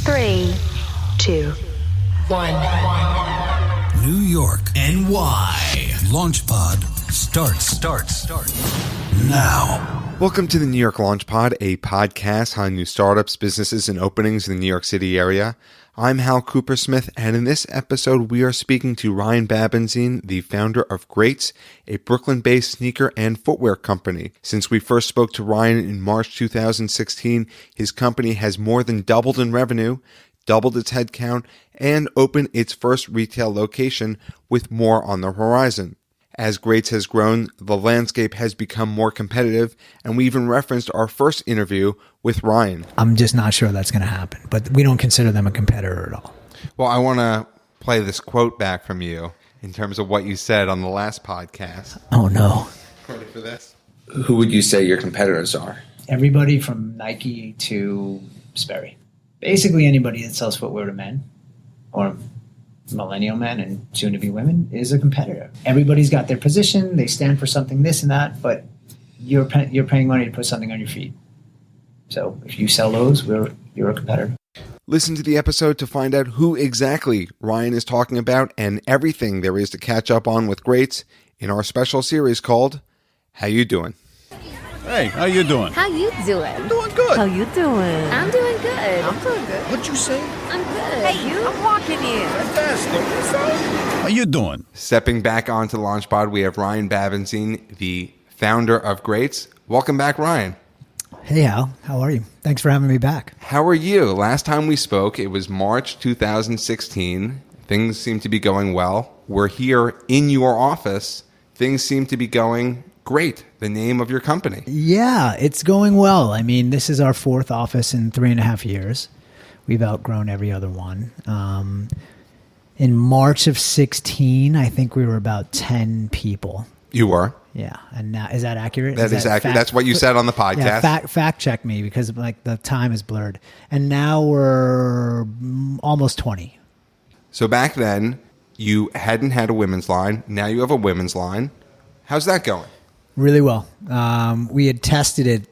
3, 2, 1. New York, NY. LaunchPod starts now. Welcome to the New York LaunchPod, a podcast on new startups, businesses, and openings in the New York City area. I'm Hal Coopersmith, and in this episode, we are speaking to Ryan Babenzien, the founder of Greats, a Brooklyn-based sneaker and footwear company. Since we first spoke to Ryan in March 2016, his company has more than doubled in revenue, doubled its headcount, and opened its first retail location with more on the horizon. As Greats has grown, the landscape has become more competitive, and we even referenced our first interview with Ryan. I'm just not sure that's going to happen, but we don't consider them a competitor at all. Well, I want to play this quote back from you in terms of what you said on the last podcast. Oh, no. Ready for this? Who would you say your competitors are? Everybody from Nike to Sperry. Basically anybody that sells footwear to men or millennial men and soon-to-be women is a competitor. Everybody's got their position. They stand for something, this and that, but you're paying money to put something on your feet. So if you sell those, you're a competitor. Listen to the episode to find out who exactly Ryan is talking about and everything there is to catch up on with Greats in our special series called How You Doing? Hey, how you doing? How you doing? I'm doing good. How you doing? I'm doing good. I'm doing good. What'd you say? I'm good. Hey, you? I'm walking in. Fantastic. What you say? How you doing? Stepping back onto the LaunchPod, we have Ryan Babenzien, the founder of Greats. Welcome back, Ryan. Hey, Al. How are you? Thanks for having me back. How are you? Last time we spoke, it was March 2016. Things seem to be going well. We're here in your office. Things seem to be going great. The name of your company. Yeah, it's going well. I mean, this is our fourth office in 3.5 years. We've outgrown every other one. In March of 16, I think we were about 10 people. You were? Yeah. And now, is that accurate? That is accurate. That's what you said on the podcast. Yeah, fact check me because like the time is blurred. And now we're almost 20. So back then, you hadn't had a women's line. Now you have a women's line. How's that going? Really well. We had tested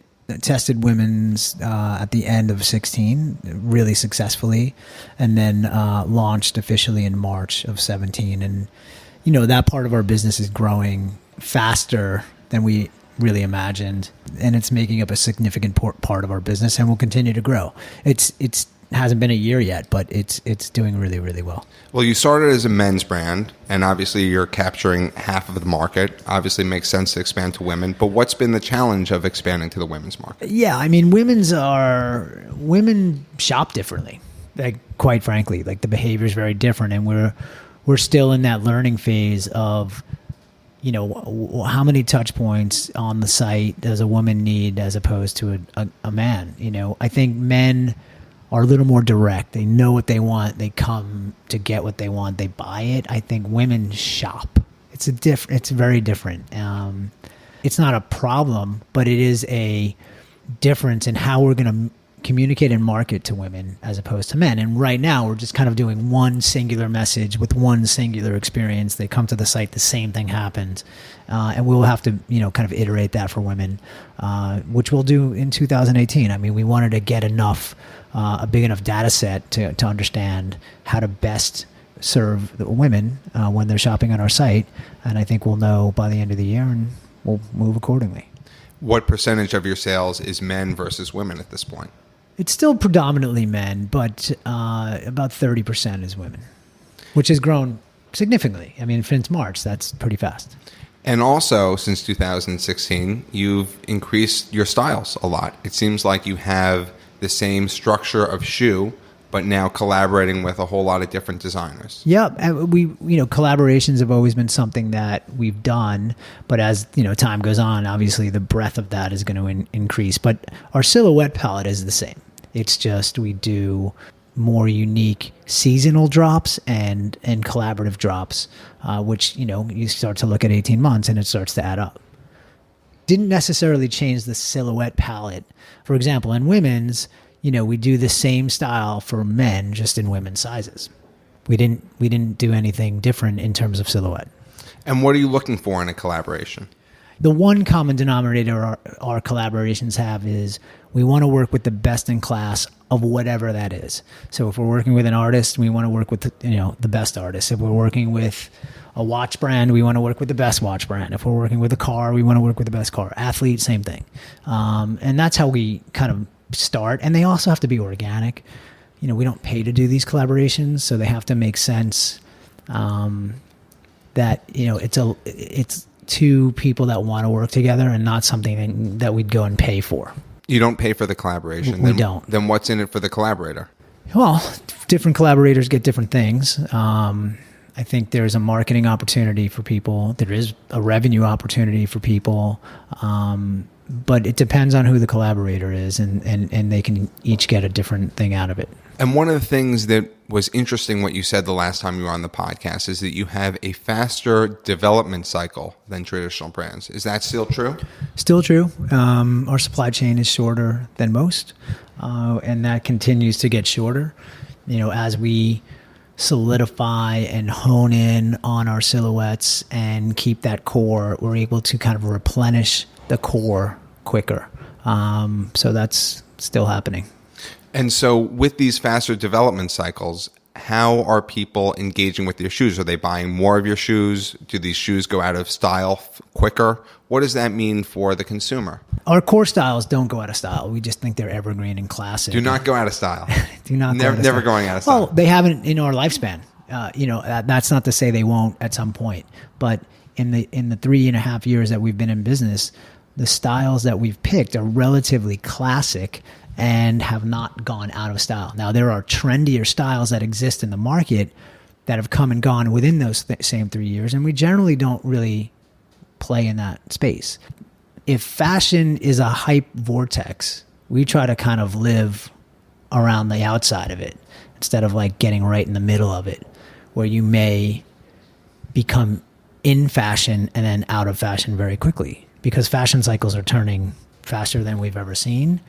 women's at the end of 16 really successfully, and then launched officially in March of 17. And, you know, that part of our business is growing faster than we really imagined, and it's making up a significant part of our business and will continue to grow. It hasn't been a year yet, but it's doing really, really well. Well, you started as a men's brand, and obviously you're capturing half of the market. Obviously it makes sense to expand to women, but what's been the challenge of expanding to the women's market? Yeah, I mean, women shop differently. Like, quite frankly, like the behavior is very different, and we're still in that learning phase of, you know, how many touch points on the site does a woman need as opposed to a man? You know, I think men are a little more direct. They know what they want. They come to get what they want. They buy it. I think women shop. It's very different. It's not a problem, but it is a difference in how we're going to communicate and market to women as opposed to men. And right now we're just kind of doing one singular message with one singular experience. They come to the site, the same thing happens. And we'll have to, you know, kind of iterate that for women, which we'll do in 2018. I mean, we wanted to get a big enough data set to understand how to best serve the women when they're shopping on our site. And I think we'll know by the end of the year, and we'll move accordingly. What percentage of your sales is men versus women at this point? It's still predominantly men, but about 30% is women, which has grown significantly. I mean, since March, that's pretty fast. And also, since 2016, you've increased your styles a lot. It seems like you have the same structure of shoe, but now collaborating with a whole lot of different designers. Yeah, collaborations have always been something that we've done, but as time goes on, obviously the breadth of that is going to increase. But our silhouette palette is the same. It's just we do more unique seasonal drops and collaborative drops, which you start to look at 18 months and it starts to add up. Didn't necessarily change the silhouette palette. For example, in women's, we do the same style for men, just in women's sizes. We didn't do anything different in terms of silhouette. And what are you looking for in a collaboration? The one common denominator our collaborations have is we want to work with the best in class of whatever that is. So if we're working with an artist, we want to work with the best artist. If we're working with a watch brand, we want to work with the best watch brand. If we're working with a car, we want to work with the best car. Athlete, same thing. And that's how we kind of start. And they also have to be organic. We don't pay to do these collaborations, so they have to make sense. That it's two people that want to work together and not something that we'd go and pay for. You don't pay for the collaboration. We don't. Then what's in it for the collaborator? Well, different collaborators get different things. I think there's a marketing opportunity for people. There is a revenue opportunity for people. But it depends on who the collaborator is, and they can each get a different thing out of it. And one of the things that was interesting, what you said the last time you were on the podcast, is that you have a faster development cycle than traditional brands. Is that still true? Still true. Our supply chain is shorter than most, and that continues to get shorter. As we solidify and hone in on our silhouettes and keep that core, we're able to kind of replenish the core quicker. So that's still happening. And so with these faster development cycles, how are people engaging with your shoes? Are they buying more of your shoes? Do these shoes go out of style quicker? What does that mean for the consumer? Our core styles don't go out of style. We just think they're evergreen and classic. Do not go out of style. Do not go out of Never style. going out of style. Well, they haven't in our lifespan. That's not to say they won't at some point. But in the 3.5 years that we've been in business, the styles that we've picked are relatively classic and have not gone out of style. Now, there are trendier styles that exist in the market that have come and gone within those same 3 years, and we generally don't really play in that space. If fashion is a hype vortex, we try to kind of live around the outside of it instead of like getting right in the middle of it, where you may become in fashion and then out of fashion very quickly, because fashion cycles are turning faster than we've ever seen.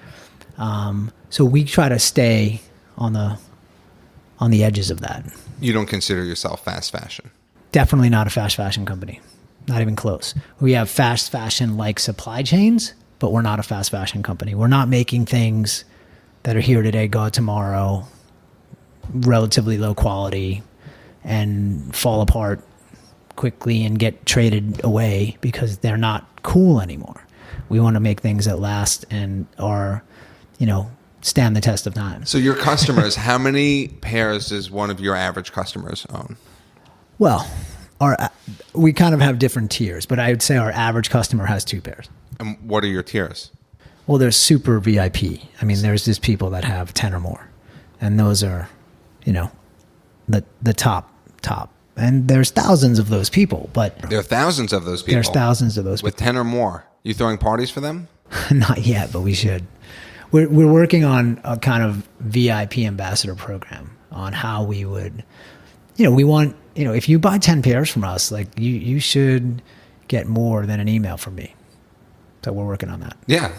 So we try to stay on the edges of that. You don't consider yourself fast fashion? Definitely not a fast fashion company. Not even close. We have fast fashion like supply chains, but we're not a fast fashion company. We're not making things that are here today, go out tomorrow, relatively low quality, and fall apart quickly and get traded away because they're not cool anymore. We want to make things that last and are, stand the test of time. So your customers, how many pairs does one of your average customers own? Well, we kind of have different tiers, but I would say our average customer has 2 pairs. And what are your tiers? Well, there's super VIP. I mean, there's just people that have 10 or more. And those are, the top. And there's thousands of those people, but There are thousands of those people. there's thousands of those With 10 or more. You throwing parties for them? people. Not yet, but we should. We're working on a kind of VIP ambassador program on how we would, we want, if you buy 10 pairs from us, like you should get more than an email from me. So we're working on that. Yeah.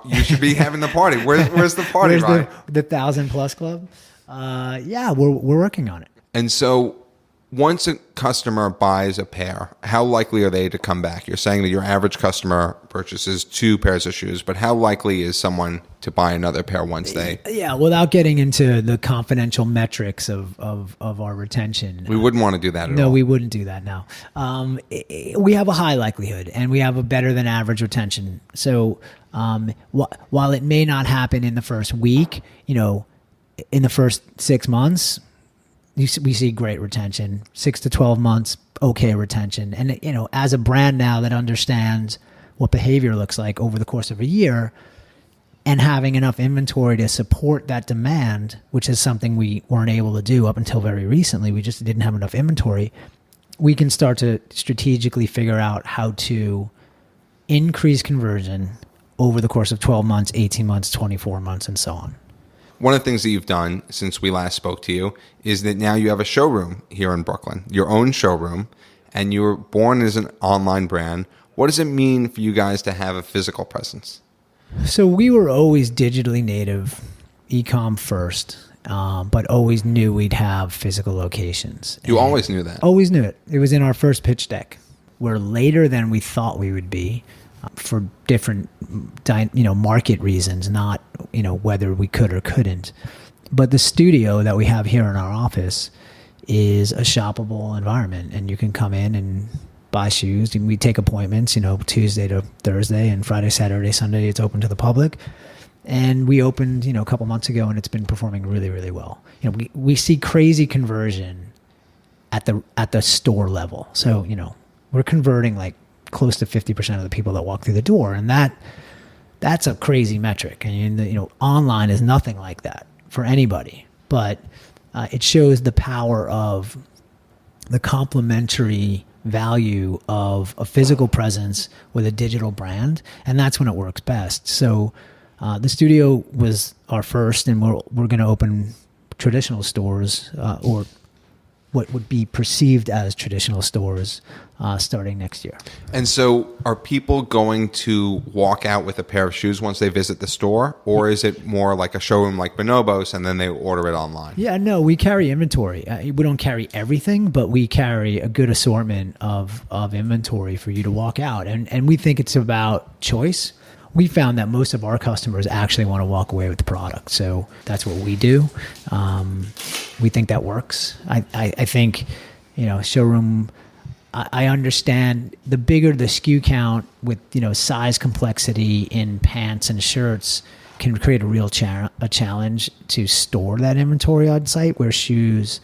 You should be having the party. Where's the party, Where's Ryan? the 1,000+ club? Yeah, we're working on it. And so once a customer buys a pair, how likely are they to come back? You're saying that your average customer purchases 2 pairs of shoes, but how likely is someone to buy another pair once they... Yeah, without getting into the confidential metrics of our retention. We wouldn't want to do that at all. No, we wouldn't do that now. We have a high likelihood, and we have a better than average retention. So while it may not happen in the first week, in the first 6 months, we see great retention. 6 to 12 months, okay retention. And, as a brand now that understands what behavior looks like over the course of a year, and having enough inventory to support that demand, which is something we weren't able to do up until very recently. We just didn't have enough inventory. We can start to strategically figure out how to increase conversion over the course of 12 months, 18 months, 24 months, and so on. One of the things that you've done since we last spoke to you is that now you have a showroom here in Brooklyn, your own showroom, and you were born as an online brand. What does it mean for you guys to have a physical presence? So we were always digitally native, e-com first, but always knew we'd have physical locations. You always knew that? Always knew it. It was in our first pitch deck. we're later than we thought we would be for different, market reasons, not, whether we could or couldn't. But the studio that we have here in our office is a shoppable environment, and you can come in and buy shoes. We take appointments, Tuesday to Thursday, and Friday, Saturday, Sunday, it's open to the public. And we opened, a couple months ago, and it's been performing really, really well. We see crazy conversion at the store level. So, we're converting like close to 50% of the people that walk through the door, and that's a crazy metric. And online is nothing like that for anybody, but it shows the power of the complementary value of a physical presence with a digital brand, and that's when it works best. So the studio was our first, and we're going to open traditional stores or what would be perceived as traditional stores starting next year. And so are people going to walk out with a pair of shoes once they visit the store, or is it more like a showroom like Bonobos and then they order it online? Yeah, no, we carry inventory. We don't carry everything, but we carry a good assortment of inventory for you to walk out. And we think it's about choice. We found that most of our customers actually want to walk away with the product. So that's what we do. We think that works. I think, showroom, I understand the bigger the SKU count with, size complexity in pants and shirts can create a real challenge to store that inventory on site, where shoes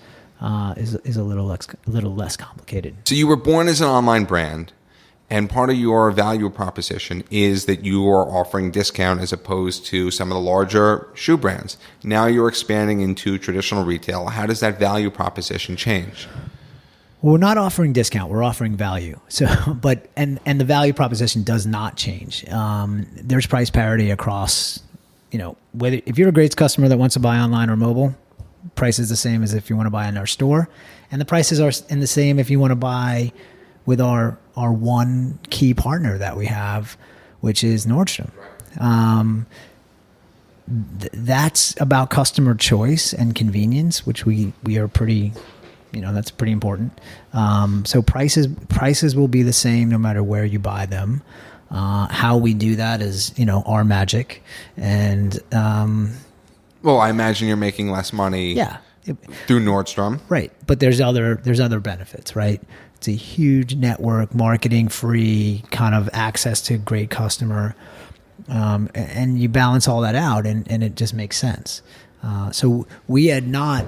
is a little less complicated. So you were born as an online brand, and part of your value proposition is that you are offering discount as opposed to some of the larger shoe brands. Now you're expanding into traditional retail. How does that value proposition change? Well, we're not offering discount. We're offering value. So, and the value proposition does not change. There's price parity across, whether if you're a Greats customer that wants to buy online or mobile, price is the same as if you want to buy in our store, and the prices are the same if you want to buy with our one key partner that we have, which is Nordstrom. That's about customer choice and convenience, which we are pretty, that's pretty important. So prices will be the same no matter where you buy them. How we do that is, our magic. And well, I imagine you're making less money through Nordstrom. Right. But there's other benefits, right? It's a huge network, marketing free, kind of access to great customer. And you balance all that out, and it just makes sense. So we had not,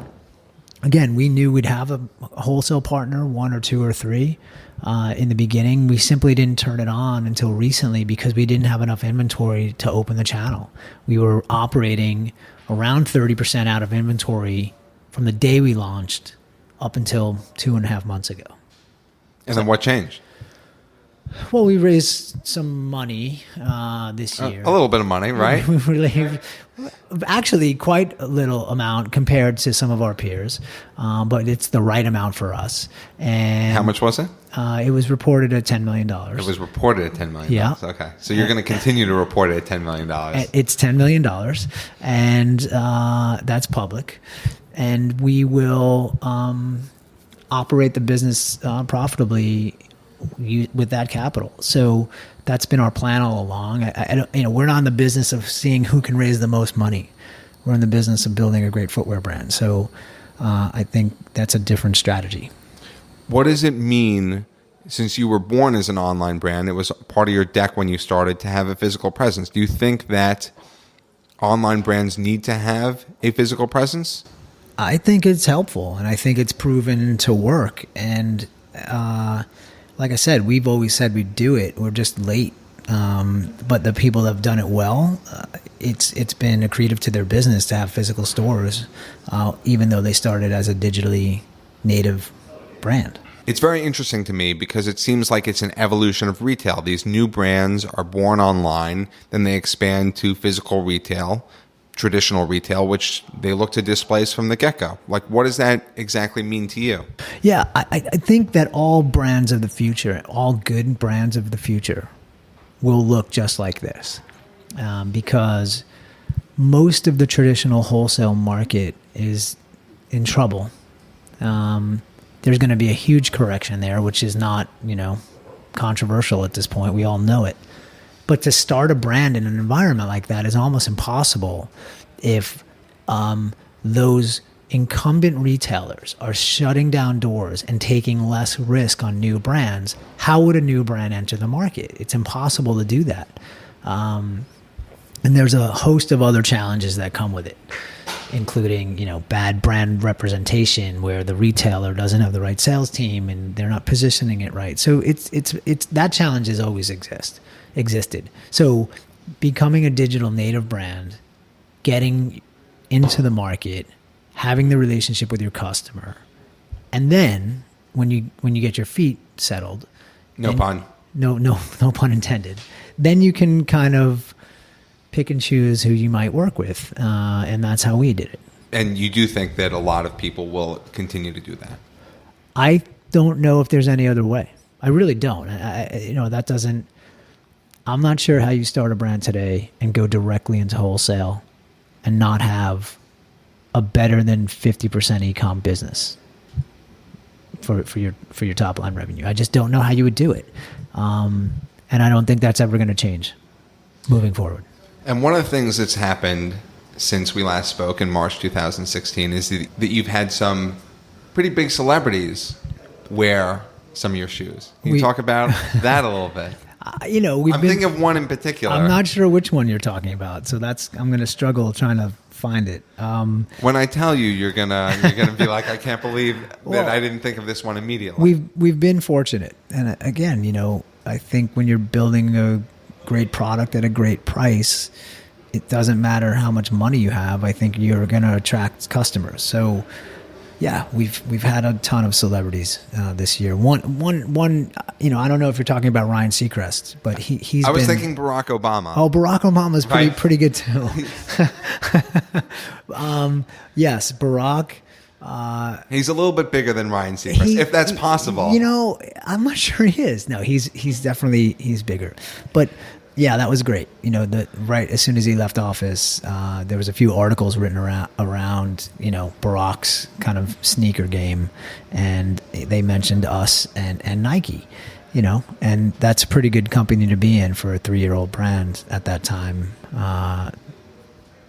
again, we knew we'd have a wholesale partner, one or two or three in the beginning. We simply didn't turn it on until recently because we didn't have enough inventory to open the channel. We were operating around 30% out of inventory from the day we launched up until 2.5 months ago. And then what changed? Well, we raised some money this year. A little bit of money, right? Actually, quite a little amount compared to some of our peers, but it's the right amount for us. And how much was it? It was reported at $10 million. It was reported at $10 million. Yeah. Okay. So you're going to continue to report it at $10 million. It's $10 million, and that's public. And we will operate the business profitably with that capital. So that's been our plan all along. We're not in the business of seeing who can raise the most money. We're in the business of building a great footwear brand. So I think that's a different strategy. What does it mean, since you were born as an online brand, it was part of your deck when you started to have a physical presence? Do you think that online brands need to have a physical presence? I think it's helpful, and I think it's proven to work. And like I said, we've always said we'd do it. We're just late. But the people that have done it well, it's been accretive to their business to have physical stores, even though they started as a digitally native brand. It's very interesting to me because it seems like it's an evolution of retail. These new brands are born online, then they expand to physical retail, traditional retail, which they look to displace from the get-go. Like, what does that exactly mean to you? Yeah, I think that all brands of the future, all good brands of the future, will look just like this, because most of the traditional wholesale market is in trouble. There's going to be a huge correction there, which is not, controversial at this point. We all know it. But to start a brand in an environment like that is almost impossible if those incumbent retailers are shutting down doors and taking less risk on new brands. How would a new brand enter the market? It's impossible to do that. And there's a host of other challenges that come with it, including, bad brand representation where the retailer doesn't have the right sales team and they're not positioning it right. So it's that challenge has always existed. So becoming a digital native brand, getting into the market, having the relationship with your customer, and then when you get your feet settled, No pun intended, then you can kind of pick and choose who you might work with, and that's how we did it. And you do think that a lot of people will continue to do that? I don't know if there's any other way. I really don't. I'm not sure how you start a brand today and go directly into wholesale and not have a better than 50% e-com business for your top line revenue. I just don't know how you would do it. And I don't think that's ever going to change moving forward. And one of the things that's happened since we last spoke in March 2016 is that you've had some pretty big celebrities wear some of your shoes. Can you talk about that a little bit? I'm thinking of one in particular. I'm not sure which one you're talking about, so I'm going to struggle trying to find it. When I tell you, you're gonna be like, I can't believe that I didn't think of this one immediately. We've been fortunate, and again, I think when you're building a great product at a great price, it doesn't matter how much money you have. I think you're going to attract customers. So, yeah, we've had a ton of celebrities this year. One, I don't know if you're talking about Ryan Seacrest, but he's. I was thinking Barack Obama. Oh, Barack Obama's pretty good too. Yes, Barack. He's a little bit bigger than Ryan Seacrest, if that's possible. I'm not sure he is. No, he's definitely bigger. But yeah, that was great. Right as soon as he left office, there was a few articles written around Barack's kind of sneaker game, and they mentioned us and Nike. And that's a pretty good company to be in for a 3-year-old brand at that time.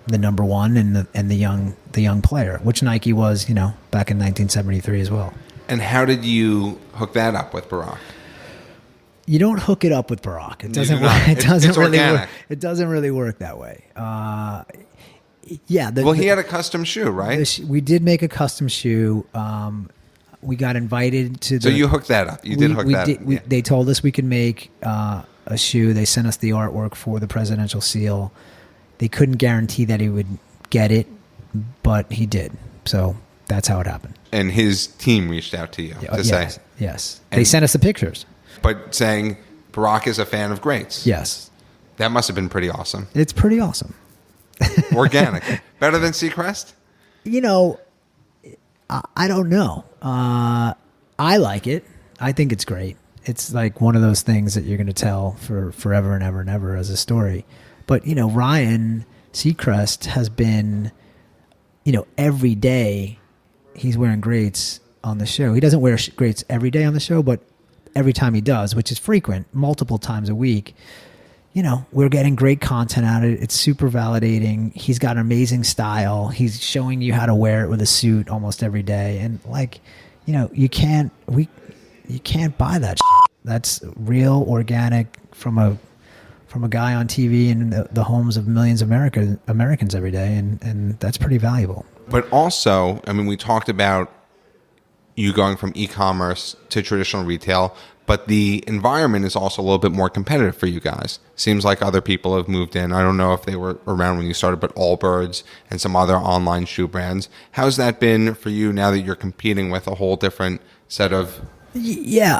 The number one and the young player, which Nike was, back in 1973 as well. And how did you hook that up with Barack? You don't hook it up with Barack. It doesn't. It's really work. It doesn't really work that way. Yeah. He had a custom shoe, right? We did make a custom shoe. We got invited to. So you hooked that up. You did hook that up. They told us we could make a shoe. They sent us the artwork for the presidential seal. They couldn't guarantee that he would get it, but he did. So that's how it happened. And his team reached out to you to say. Yes. They sent us the pictures. But saying Barack is a fan of greats. Yes. That must have been pretty awesome. It's pretty awesome. Organic. Better than Seacrest? I don't know. I like it. I think it's great. It's like one of those things that you're going to tell for forever and ever and ever as a story. But, Ryan Seacrest has been, every day he's wearing greats on the show. He doesn't wear greats every day on the show, but every time he does, which is frequent, multiple times a week, we're getting great content out of it. It's super validating. He's got an amazing style. He's showing you how to wear it with a suit almost every day. And you can't buy that shit. That's real, organic from a guy on TV in the homes of millions of Americans every day. And that's pretty valuable. But also, we talked about you going from e-commerce to traditional retail, but the environment is also a little bit more competitive for you guys. Seems like other people have moved in. I don't know if they were around when you started, but Allbirds and some other online shoe brands. How's that been for you now that you're competing with a whole different set of... Yeah,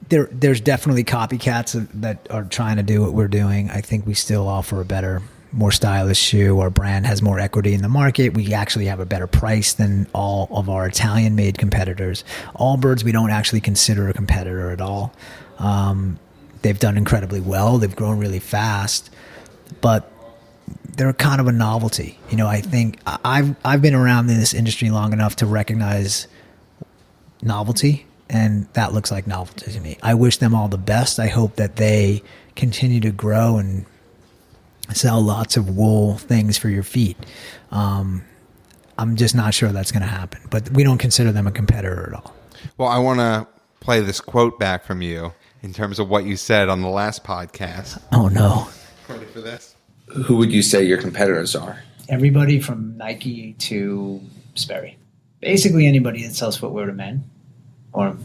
there's definitely copycats that are trying to do what we're doing. I think we still offer a better, more stylish shoe. Our brand has more equity in the market. We actually have a better price than all of our Italian-made competitors. Allbirds, we don't actually consider a competitor at all. They've done incredibly well. They've grown really fast, but they're kind of a novelty. I think I've been around in this industry long enough to recognize novelty And that looks like novelty to me. I wish them all the best. I hope that they continue to grow and sell lots of wool things for your feet. I'm just not sure that's going to happen. But we don't consider them a competitor at all. Well, I want to play this quote back from you in terms of what you said on the last podcast. Oh, no. Ready for this? Who would you say your competitors are? Everybody from Nike to Sperry. Basically anybody that sells footwear to men or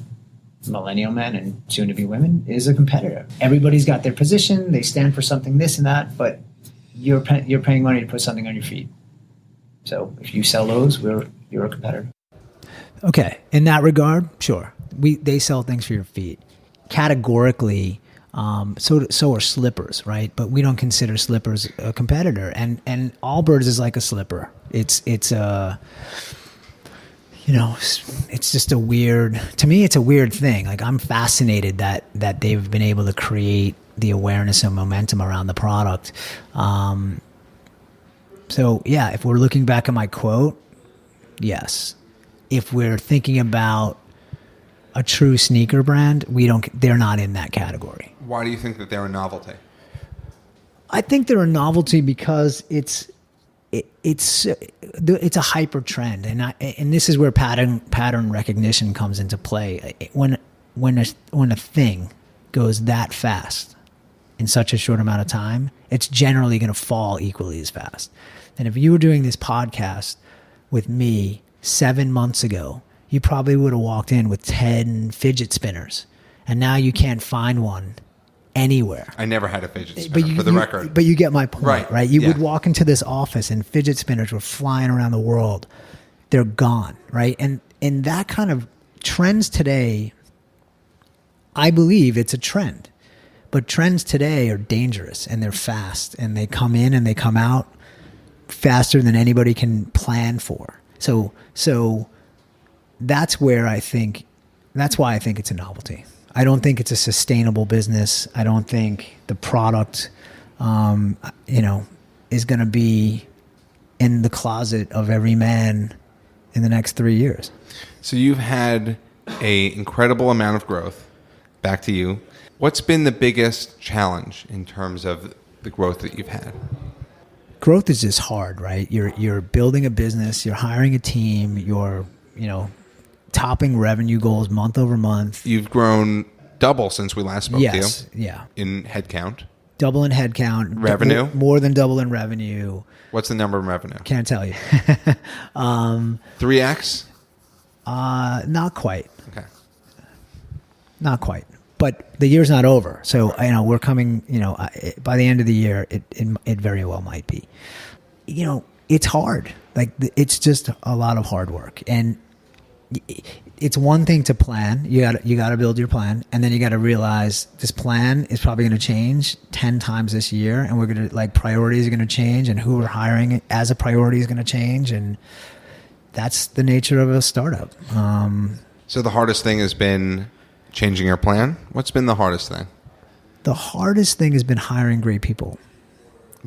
millennial men and soon-to-be women is a competitor. Everybody's got their position. They stand for something, this and that, but you're paying money to put something on your feet. So if you sell those, you're a competitor. Okay, in that regard, sure. They sell things for your feet. Categorically, so are slippers, right? But we don't consider slippers a competitor. And Allbirds is like a slipper. It's a, it's just a weird, to me, it's a weird thing. Like, I'm fascinated that they've been able to create the awareness and momentum around the product. So yeah, if we're looking back at my quote, yes. If we're thinking about a true sneaker brand, they're not in that category. Why do you think that they're a novelty? I think they're a novelty because it's a hyper trend, and this is where pattern recognition comes into play. When a thing goes that fast in such a short amount of time, it's generally going to fall equally as fast. And if you were doing this podcast with me 7 months ago, you probably would have walked in with 10 fidget spinners, and now you can't find one anywhere. I never had a fidget spinner, for the record. But you get my point, right? You yeah. would walk into this office and fidget spinners were flying around the world. They're gone, right? And that kind of trends today, I believe it's a trend. But trends today are dangerous, and they're fast, and they come in and they come out faster than anybody can plan for. So that's why I think it's a novelty. I don't think it's a sustainable business. I don't think the product, is going to be in the closet of every man in the next 3 years. So you've had an incredible amount of growth. Back to you. What's been the biggest challenge in terms of the growth that you've had? Growth is just hard, right? You're building a business, you're hiring a team, you're, topping revenue goals month over month. You've grown double since we last spoke to you. Yes, yeah. In headcount. Double in headcount. Revenue? More than double in revenue. What's the number in revenue? Can't tell you. 3X? Not quite. Okay. Not quite. But the year's not over. So, we're coming, by the end of the year, it very well might be. It's hard. Like, it's just a lot of hard work. And it's one thing to plan. You got to build your plan, and then you got to realize this plan is probably going to change 10 times this year, and we're going to priorities are going to change, and who we're hiring as a priority is going to change, and that's the nature of a startup. So the hardest thing has been changing your plan. What's been the hardest thing? The hardest thing has been hiring great people.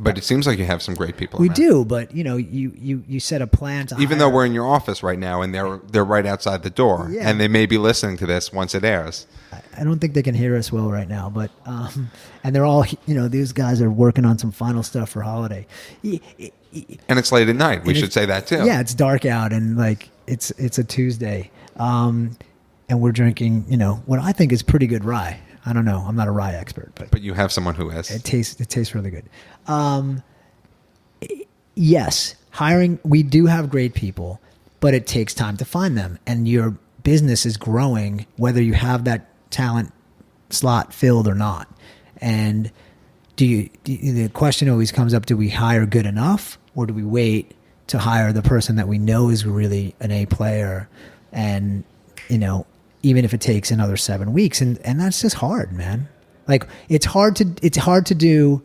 But it seems like you have some great people. We around. do, but you set a plan to even hire. though we're in your office right now and they're right outside the door, Yeah. and they may be listening to this once it airs. I don't think they can hear us well right now, but and they're all these guys are working on some final stuff for holiday. And it's late at night. We should say that too. Yeah, it's dark out, and it's a Tuesday, and we're drinking what I think is pretty good rye. I don't know. I'm not a rye expert, but you have someone who is. It tastes really good. Yes, hiring. We do have great people, but it takes time to find them, and your business is growing whether you have that talent slot filled or not. And the question always comes up: do we hire good enough, or do we wait to hire the person that we know is really an A player, and even if it takes another 7 weeks, and that's just hard, man. Like, it's hard to do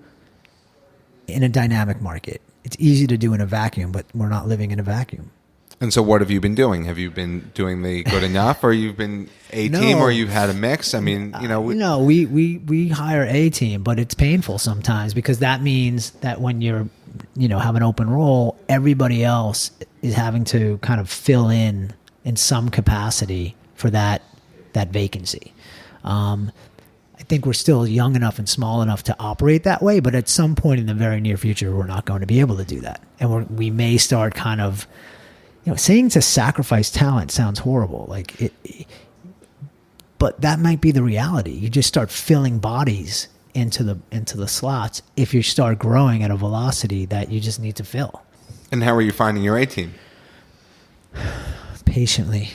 in a dynamic market. It's easy to do in a vacuum, but we're not living in a vacuum. And so what have you been doing? Have you been doing the good enough, or you've been A team, or you've had a mix? I mean, we hire A team, but it's painful sometimes, because that means that when you're, have an open role, everybody else is having to kind of fill in some capacity for that that vacancy. I think we're still young enough and small enough to operate that way, but at some point in the very near future, we're not going to be able to do that. And we may start kind of, saying to sacrifice talent sounds horrible. But that might be the reality. You just start filling bodies into the slots if you start growing at a velocity that you just need to fill. And how are you finding your A team? Patiently.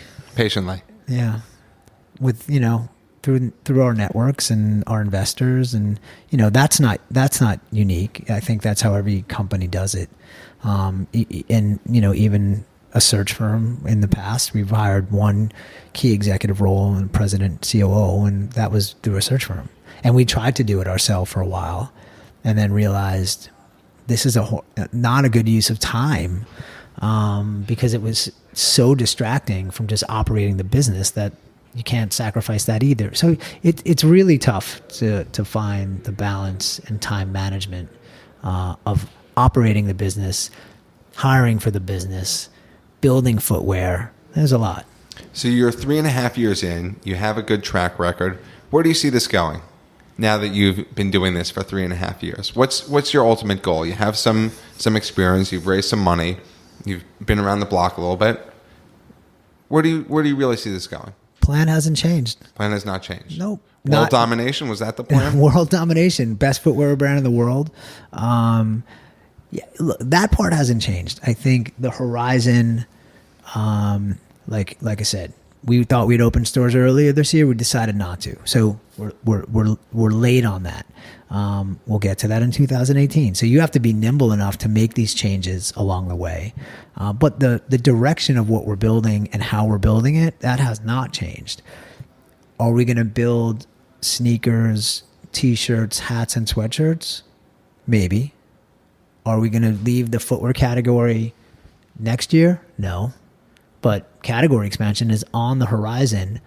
Yeah. With, through our networks and our investors, and that's not unique. I think that's how every company does it. And even a search firm in the past, we've hired one key executive role and president, COO, and that was through a search firm. And we tried to do it ourselves for a while, and then realized this is not a good use of time, because it was so distracting from just operating the business that you can't sacrifice that either. So it's really tough to find the balance and time management of operating the business, hiring for the business, building footwear. There's a lot. So you're 3.5 years in. You have a good track record. Where do you see this going now that you've been doing this for 3.5 years? What's your ultimate goal? You have some experience. You've raised some money. You've been around the block a little bit. Where do you really see this going? Plan hasn't changed. Plan has not changed. Nope. World domination, was that the plan? World domination, best footwear brand in the world. Yeah, look, that part hasn't changed. I think the horizon, like I said, we thought we'd open stores earlier this year. We decided not to. So we're late on that. We'll get to that in 2018. So you have to be nimble enough to make these changes along the way. But the direction of what we're building and how we're building it, that has not changed. Are we going to build sneakers, T-shirts, hats, and sweatshirts? Maybe. Are we going to leave the footwear category next year? No. But category expansion is on the horizon.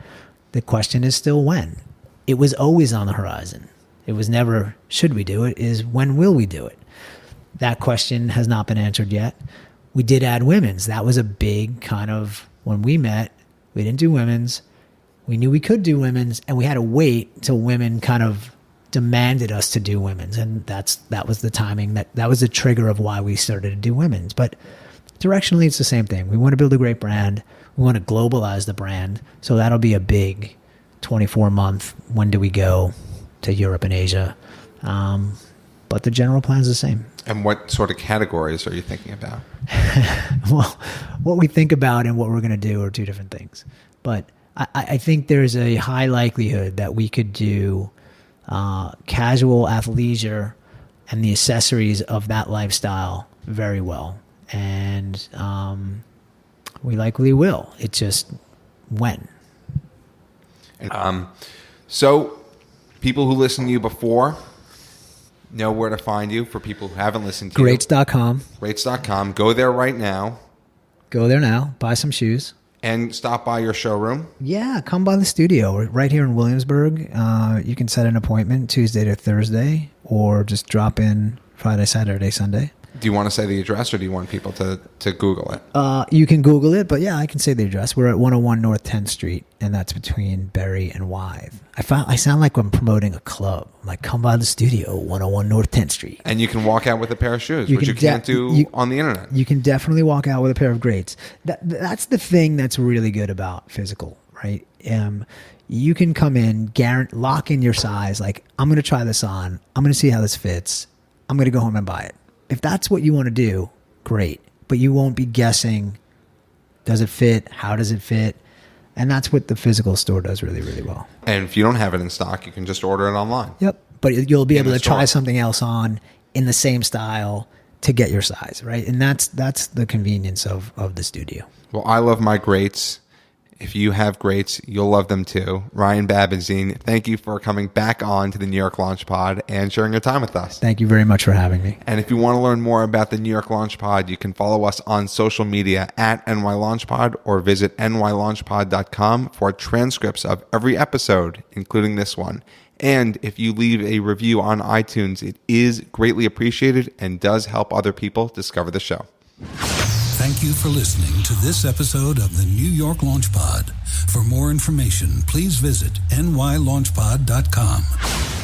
The question is still when. It was always on the horizon. It was never, should we do it? Is when will we do it? That question has not been answered yet. We did add women's. That was a big kind of, when we met, we didn't do women's. We knew we could do women's, and we had to wait till women kind of demanded us to do women's. And that was the timing, that was the trigger of why we started to do women's. But directionally, it's the same thing. We want to build a great brand. We want to globalize the brand. So that'll be a big 24-month, when do we go to Europe and Asia? But the general plan is the same. And what sort of categories are you thinking about? Well, what we think about and what we're going to do are two different things. But I think there's a high likelihood that we could do casual athleisure and the accessories of that lifestyle very well. And we likely will. It's just when. So people who listened to you before know where to find you. For people who haven't listened to Greats.com. Greats.com. Go there right now. Go there now. Buy some shoes. And stop by your showroom. Yeah, come by the studio. We're right here in Williamsburg. You can set an appointment Tuesday to Thursday, or just drop in Friday, Saturday, Sunday. Do you want to say the address, or do you want people to Google it? You can Google it, but yeah, I can say the address. We're at 101 North 10th Street, and that's between Berry and Wythe. I sound like I'm promoting a club. I'm like, come by the studio, 101 North 10th Street. And you can walk out with a pair of shoes, which you can't do on the internet. You can definitely walk out with a pair of Greats. That's the thing that's really good about physical, right? You can come in, lock in your size. Like, I'm going to try this on. I'm going to see how this fits. I'm going to go home and buy it. If that's what you want to do, great. But you won't be guessing, does it fit? How does it fit? And that's what the physical store does really, really well. And if you don't have it in stock, you can just order it online. Yep. But you'll be able to try something else on in the same style to get your size, right? And that's the convenience of the studio. Well, I love my Greats. If you have Greats, you'll love them too. Ryan Babenzien, thank you for coming back on to the New York Launch Pod and sharing your time with us. Thank you very much for having me. And if you want to learn more about the New York Launch Pod, you can follow us on social media at NY Launch Pod, or visit nylaunchpod.com for transcripts of every episode, including this one. And if you leave a review on iTunes, it is greatly appreciated and does help other people discover the show. Thank you for listening to this episode of the New York Launch Pod. For more information, please visit nylaunchpod.com.